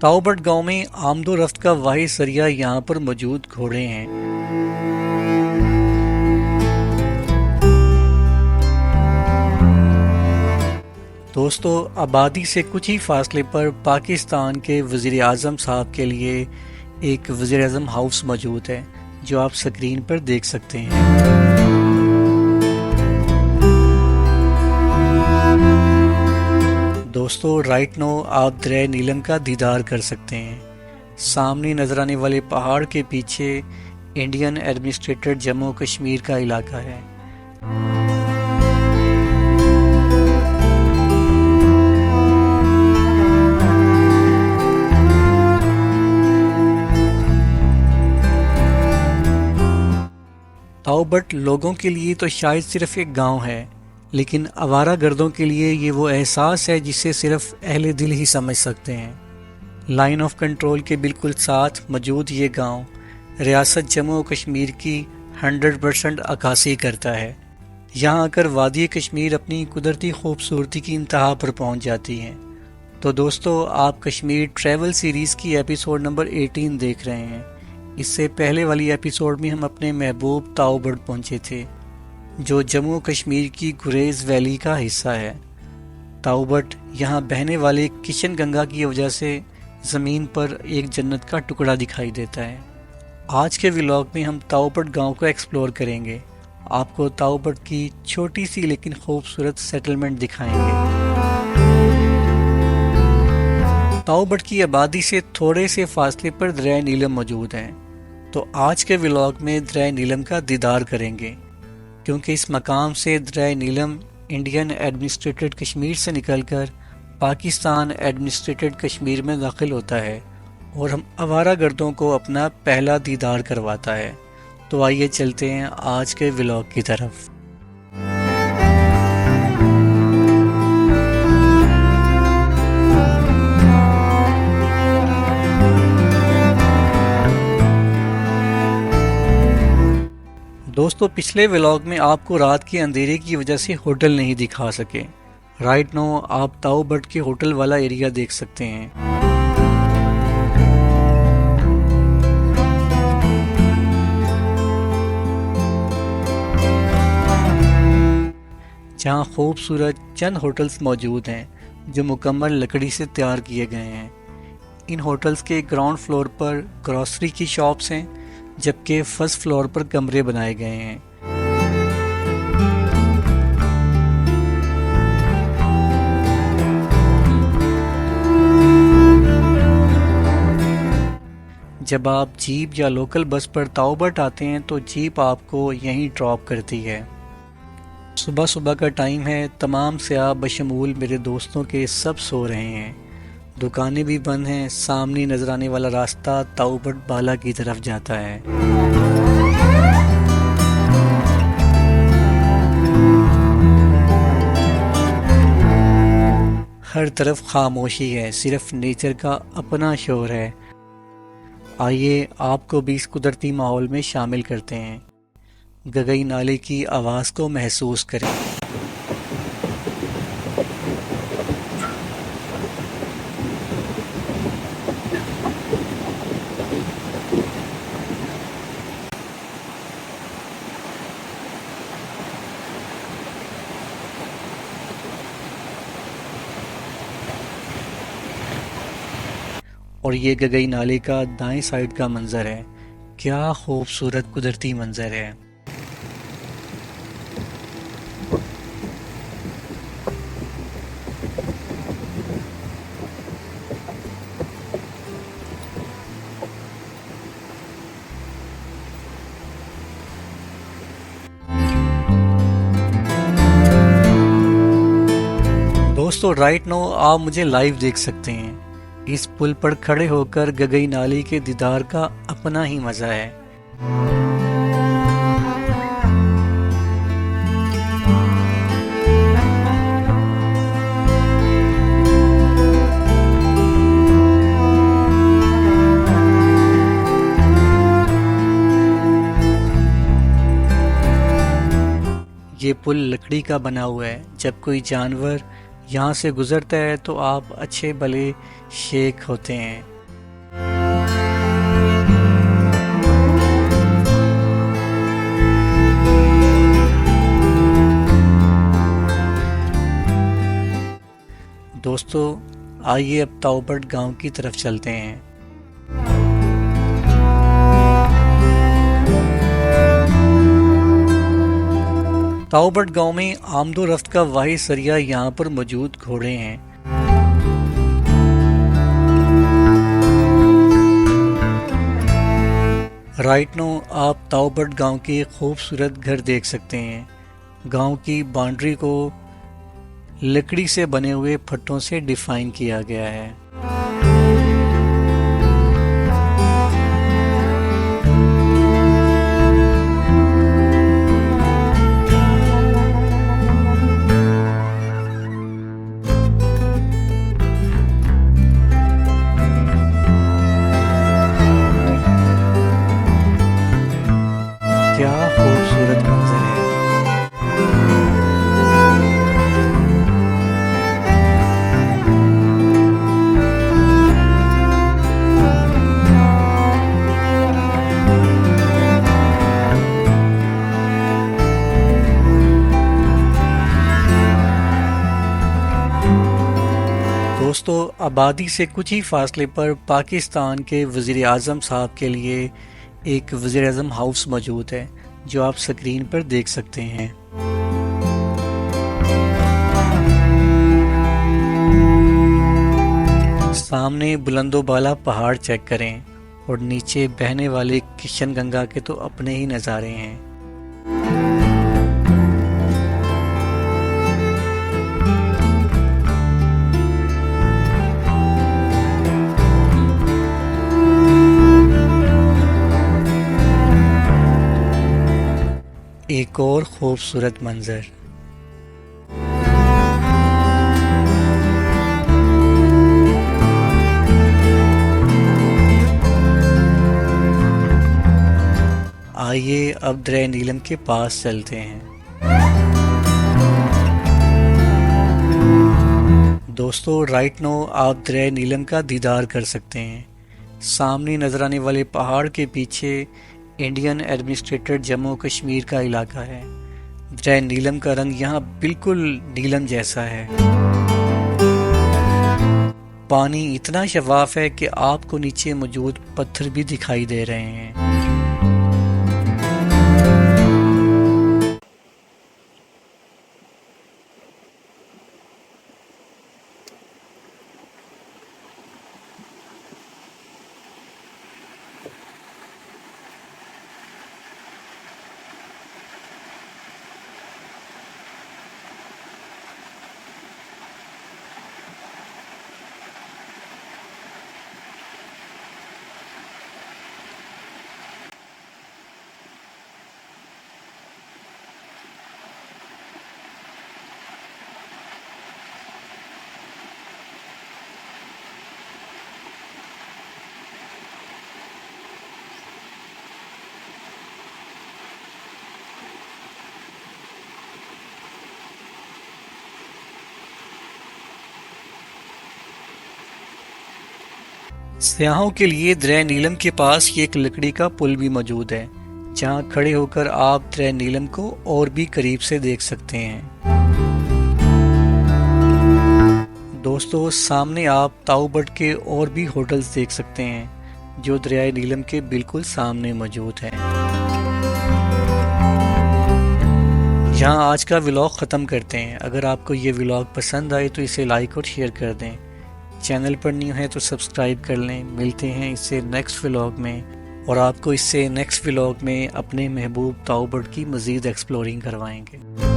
ताओबट गांव में आमदो-रफ्त का वाहिद जरिया यहाँ पर मौजूद घोड़े हैं। दोस्तों, आबादी से कुछ ही फासले पर पाकिस्तान के वज़ीर आज़म साहब के लिए एक वज़ीर आज़म हाउस मौजूद है, जो आप स्क्रीन पर देख सकते हैं। दोस्तों, राइट नो आप दरिया नीलम का दीदार कर सकते हैं। सामने नजर आने वाले पहाड़ के पीछे इंडियन एडमिनिस्ट्रेटेड जम्मू कश्मीर का इलाका है। ताओबट लोगों के लिए तो शायद सिर्फ एक गांव है, लेकिन आवारा गर्दों के लिए ये वो एहसास है जिसे सिर्फ अहले दिल ही समझ सकते हैं। लाइन ऑफ कंट्रोल के बिल्कुल साथ मौजूद ये गांव रियासत जम्मू कश्मीर की 100% अक्कासी करता है। यहाँ आकर वादी कश्मीर अपनी कुदरती खूबसूरती की इंतहा पर पहुँच जाती है। तो दोस्तों, आप कश्मीर ट्रैवल सीरीज़ की एपिसोड नंबर 18 देख रहे हैं। इससे पहले वाली एपिसोड में हम अपने महबूब ताओबट पहुँचे थे, जो जम्मू कश्मीर की गुरेज वैली का हिस्सा है। ताओबट यहाँ बहने वाले किशन गंगा की वजह से ज़मीन पर एक जन्नत का टुकड़ा दिखाई देता है। आज के व्लॉग में हम ताओबट गांव को एक्सप्लोर करेंगे। आपको ताओबट की छोटी सी लेकिन खूबसूरत सेटलमेंट दिखाएंगे। ताओबट की आबादी से थोड़े से फासले पर दरिया नीलम मौजूद है, तो आज के व्लॉग में दरिया नीलम का दीदार करेंगे, क्योंकि इस मकाम से दरिया नीलम इंडियन एडमिनिस्ट्रेटेड कश्मीर से निकलकर पाकिस्तान एडमिनिस्ट्रेटेड कश्मीर में दाखिल होता है और हम आवारा गर्दों को अपना पहला दीदार करवाता है। तो आइए चलते हैं आज के व्लॉग की तरफ। दोस्तों, पिछले व्लॉग में आपको रात के अंधेरे की वजह से होटल नहीं दिखा सके। राइट नो आप ताओबट के होटल वाला एरिया देख सकते हैं। जहां खूबसूरत चंद होटल्स मौजूद हैं, जो मुकम्मल लकड़ी से तैयार किए गए हैं। इन होटल्स के ग्राउंड फ्लोर पर ग्रॉसरी की शॉप्स हैं, जबकि फर्स्ट फ्लोर पर कमरे बनाए गए हैं। जब आप जीप या लोकल बस पर ताओबट आते हैं तो जीप आपको यहीं ड्रॉप करती है। सुबह सुबह का टाइम है, तमाम सयाह बशमूल मेरे दोस्तों के सब सो रहे हैं। दुकानें भी बंद हैं। सामने नजर आने वाला रास्ता ताओबट बाला की तरफ जाता है। हर तरफ खामोशी है, सिर्फ नेचर का अपना शोर है। आइए आपको भी इस कुदरती माहौल में शामिल करते हैं। गगई नाले की आवाज़ को महसूस करें। और ये गगई नाले का दाएं साइड का मंजर है। क्या खूबसूरत कुदरती मंजर है। दोस्तों, राइट नो आप मुझे लाइव देख सकते हैं। इस पुल पर खड़े होकर गगई नाली के दीदार का अपना ही मजा है। ये पुल लकड़ी का बना हुआ है। जब कोई जानवर यहाँ से गुजरता है तो आप अच्छे भले शेक होते हैं। दोस्तों आइए अब ताओबट गांव की तरफ चलते हैं। ताओबट गांव में आमदो रफ्त का वाहिद जरिया यहाँ पर मौजूद घोड़े हैं। राइट नो आप ताओबट गांव के खूबसूरत घर देख सकते हैं। गांव की बाउंड्री को लकड़ी से बने हुए फट्टों से डिफाइन किया गया है। क्या खूबसूरत मंजर है। दोस्तों आबादी से कुछ ही फासले पर पाकिस्तान के वज़ीर आज़म साहब के लिए एक वज़ीर आज़म हाउस मौजूद है जो आप स्क्रीन पर देख सकते हैं। सामने बुलंदोबाला पहाड़ चेक करें और नीचे बहने वाले किशन गंगा के तो अपने ही नज़ारे हैं। एक और खूबसूरत मंजर। आइए अब दरिया नीलम के पास चलते हैं। दोस्तों राइट नो आप दरिया नीलम का दीदार कर सकते हैं। सामने नजर आने वाले पहाड़ के पीछे इंडियन एडमिनिस्ट्रेटेड जम्मू कश्मीर का इलाका है। दरिया नीलम का रंग यहाँ बिल्कुल नीलम जैसा है। पानी इतना शफाफ है कि आपको नीचे मौजूद पत्थर भी दिखाई दे रहे हैं। सयाहों के लिए दरिया नीलम के पास ये एक लकड़ी का पुल भी मौजूद है जहां खड़े होकर आप दरिया नीलम को और भी करीब से देख सकते हैं। दोस्तों सामने आप ताओबट के और भी होटल्स देख सकते हैं जो दरिया नीलम के बिल्कुल सामने मौजूद हैं। यहाँ आज का व्लॉग ख़त्म करते हैं। अगर आपको ये व्लॉग पसंद आए तो इसे लाइक और शेयर कर दें। चैनल पर न्यू है तो सब्सक्राइब कर लें। मिलते हैं इससे नेक्स्ट व्लॉग में और आपको इससे नेक्स्ट व्लॉग में अपने महबूब ताओबट की मज़ीद एक्सप्लोरिंग करवाएंगे।